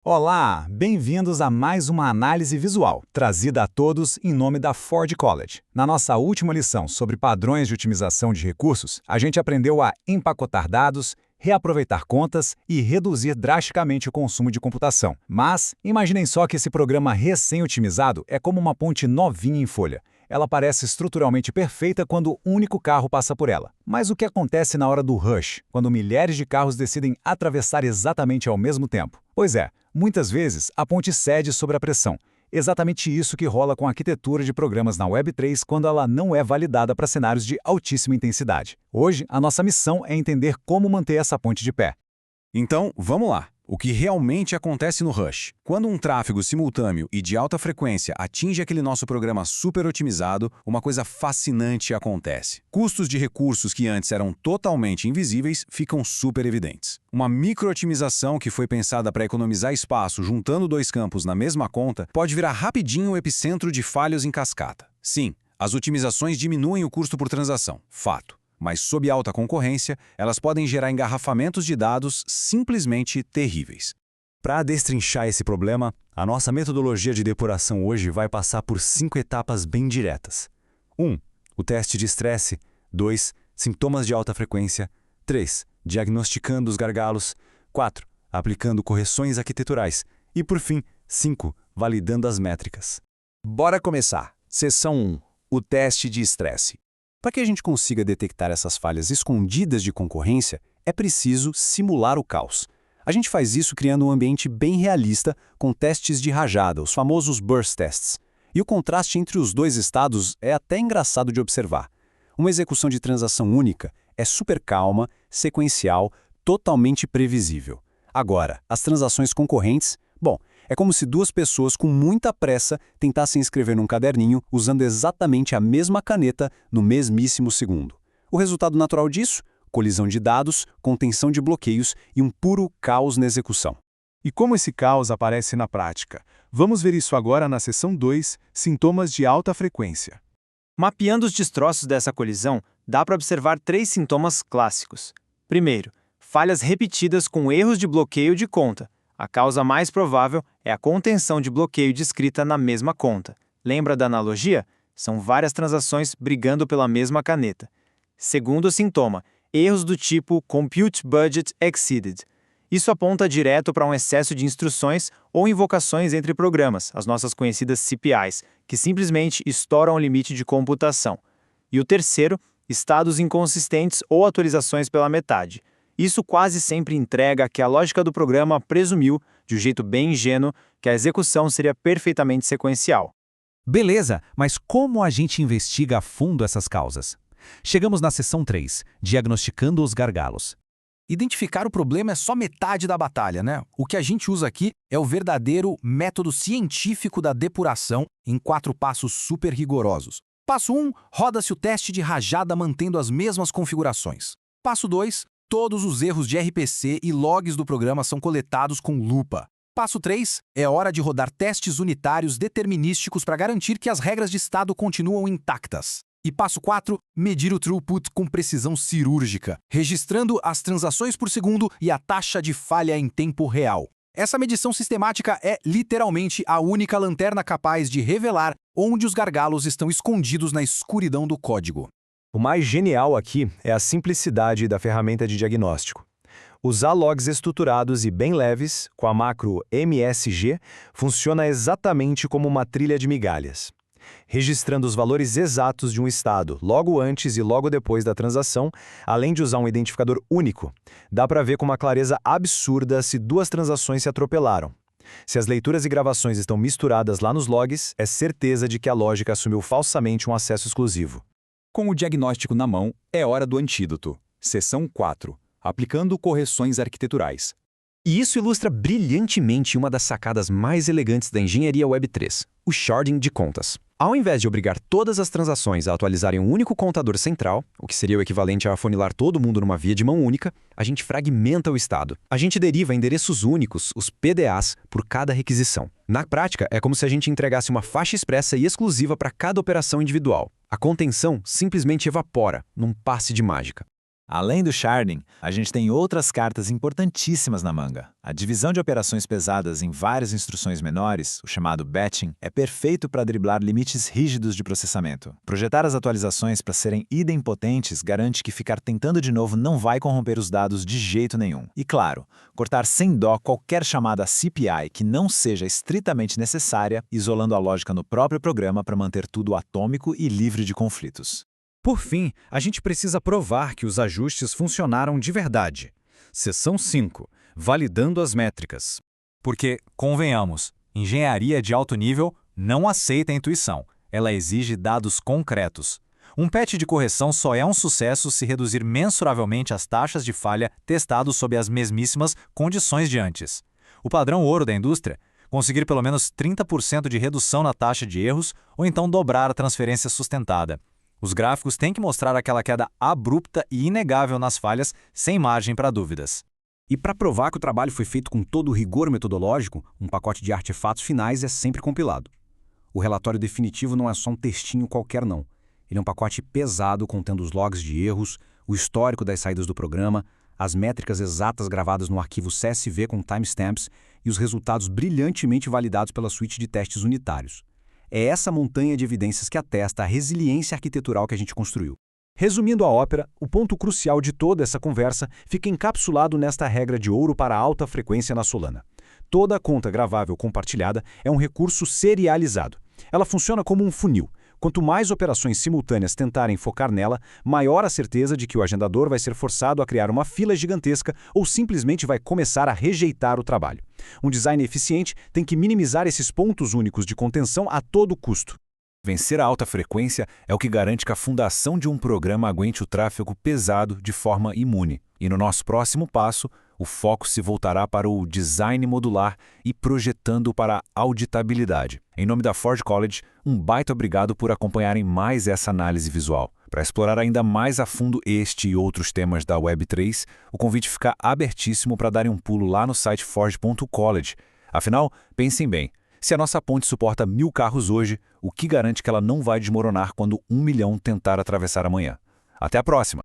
Olá, bem-vindos a mais uma análise visual, trazida a todos em nome da Ford College. Na nossa última lição sobre padrões de otimização de recursos, a gente aprendeu a empacotar dados, reaproveitar contas e reduzir drasticamente o consumo de computação. Mas, imaginem só que esse programa recém-otimizado é como uma ponte novinha em folha. Ela parece estruturalmente perfeita quando um único carro passa por ela. Mas o que acontece na hora do rush, quando milhares de carros decidem atravessar exatamente ao mesmo tempo? Pois é, muitas vezes a ponte cede sob a pressão. Exatamente isso que rola com a arquitetura de programas na Web3 quando ela não é validada para cenários de altíssima intensidade. Hoje, a nossa missão é entender como manter essa ponte de pé. Então, vamos lá. O que realmente acontece no rush? Quando um tráfego simultâneo e de alta frequência atinge aquele nosso programa super otimizado, uma coisa fascinante acontece. Custos de recursos que antes eram totalmente invisíveis ficam super evidentes. Uma micro-otimização que foi pensada para economizar espaço juntando dois campos na mesma conta pode virar rapidinho o epicentro de falhas em cascata. Sim, as otimizações diminuem o custo por transação, fato. Mas sob alta concorrência, elas podem gerar engarrafamentos de dados simplesmente terríveis. Para destrinchar esse problema, a nossa metodologia de depuração hoje vai passar por 5 etapas bem diretas. 1. O teste de estresse. 2. Sintomas de alta frequência. 3. Diagnosticando os gargalos. 4. Aplicando correções arquiteturais. E, por fim, 5. Validando as métricas. Bora começar. Seção 1. O teste de estresse. Para que a gente consiga detectar essas falhas escondidas de concorrência, é preciso simular o caos. A gente faz isso criando um ambiente bem realista com testes de rajada, os famosos burst tests. E o contraste entre os dois estados é até engraçado de observar. Uma execução de transação única é super calma, sequencial, totalmente previsível. Agora, as transações concorrentes, é como se duas pessoas com muita pressa tentassem escrever num caderninho usando exatamente a mesma caneta no mesmíssimo segundo. O resultado natural disso? Colisão de dados, contenção de bloqueios e um puro caos na execução. E como esse caos aparece na prática? Vamos ver isso agora na seção 2, sintomas de alta frequência. Mapeando os destroços dessa colisão, dá para observar 3 sintomas clássicos. Primeiro, falhas repetidas com erros de bloqueio de conta. A causa mais provável é a contenção de bloqueio descrita na mesma conta. Lembra da analogia? São várias transações brigando pela mesma caneta. Segundo sintoma, erros do tipo Compute Budget Exceeded. Isso aponta direto para um excesso de instruções ou invocações entre programas, as nossas conhecidas CPIs, que simplesmente estouram o limite de computação. E o terceiro, estados inconsistentes ou atualizações pela metade. Isso quase sempre entrega que a lógica do programa presumiu, de um jeito bem ingênuo, que a execução seria perfeitamente sequencial. Beleza, mas como a gente investiga a fundo essas causas? Chegamos na seção 3, diagnosticando os gargalos. Identificar o problema é só metade da batalha, né? O que a gente usa aqui é o verdadeiro método científico da depuração em 4 passos super rigorosos. Passo 1, roda-se o teste de rajada mantendo as mesmas configurações. Passo 2, todos os erros de RPC e logs do programa são coletados com lupa. Passo 3, é hora de rodar testes unitários determinísticos para garantir que as regras de estado continuam intactas. E passo 4, medir o throughput com precisão cirúrgica, registrando as transações por segundo e a taxa de falha em tempo real. Essa medição sistemática é literalmente a única lanterna capaz de revelar onde os gargalos estão escondidos na escuridão do código. O mais genial aqui é a simplicidade da ferramenta de diagnóstico. Usar logs estruturados e bem leves, com a macro MSG, funciona exatamente como uma trilha de migalhas. Registrando os valores exatos de um estado, logo antes e logo depois da transação, além de usar um identificador único, dá para ver com uma clareza absurda se 2 transações se atropelaram. Se as leituras e gravações estão misturadas lá nos logs, é certeza de que a lógica assumiu falsamente um acesso exclusivo. Com o diagnóstico na mão, é hora do antídoto. Seção 4. Aplicando correções arquiteturais. E isso ilustra brilhantemente uma das sacadas mais elegantes da engenharia Web3, o sharding de contas. Ao invés de obrigar todas as transações a atualizarem um único contador central, o que seria o equivalente a afunilar todo mundo numa via de mão única, a gente fragmenta o estado. A gente deriva endereços únicos, os PDAs, por cada requisição. Na prática, é como se a gente entregasse uma faixa expressa e exclusiva para cada operação individual. A contenção simplesmente evapora, num passe de mágica. Além do sharding, a gente tem outras cartas importantíssimas na manga. A divisão de operações pesadas em várias instruções menores, o chamado batching, é perfeito para driblar limites rígidos de processamento. Projetar as atualizações para serem idempotentes garante que ficar tentando de novo não vai corromper os dados de jeito nenhum. E claro, cortar sem dó qualquer chamada CPI que não seja estritamente necessária, isolando a lógica no próprio programa para manter tudo atômico e livre de conflitos. Por fim, a gente precisa provar que os ajustes funcionaram de verdade. Seção 5. Validando as métricas. Porque, convenhamos, engenharia de alto nível não aceita a intuição. Ela exige dados concretos. Um patch de correção só é um sucesso se reduzir mensuravelmente as taxas de falha testados sob as mesmíssimas condições de antes. O padrão ouro da indústria? Conseguir pelo menos 30% de redução na taxa de erros ou então dobrar a transferência sustentada. Os gráficos têm que mostrar aquela queda abrupta e inegável nas falhas, sem margem para dúvidas. E para provar que o trabalho foi feito com todo o rigor metodológico, um pacote de artefatos finais é sempre compilado. O relatório definitivo não é só um textinho qualquer não. Ele é um pacote pesado contendo os logs de erros, o histórico das saídas do programa, as métricas exatas gravadas no arquivo CSV com timestamps e os resultados brilhantemente validados pela suíte de testes unitários. É essa montanha de evidências que atesta a resiliência arquitetural que a gente construiu. Resumindo a ópera, o ponto crucial de toda essa conversa fica encapsulado nesta regra de ouro para alta frequência na Solana. Toda conta gravável compartilhada é um recurso serializado. Ela funciona como um funil. Quanto mais operações simultâneas tentarem focar nela, maior a certeza de que o agendador vai ser forçado a criar uma fila gigantesca ou simplesmente vai começar a rejeitar o trabalho. Um design eficiente tem que minimizar esses pontos únicos de contenção a todo custo. Vencer a alta frequência é o que garante que a fundação de um programa aguente o tráfego pesado de forma imune. E no nosso próximo passo, o foco se voltará para o design modular e projetando para a auditabilidade. Em nome da Ford College, um baita obrigado por acompanharem mais essa análise visual. Para explorar ainda mais a fundo este e outros temas da Web3, o convite fica abertíssimo para darem um pulo lá no site ford.college. Afinal, pensem bem, se a nossa ponte suporta 1000 carros hoje, o que garante que ela não vai desmoronar quando 1 milhão tentar atravessar amanhã? Até a próxima!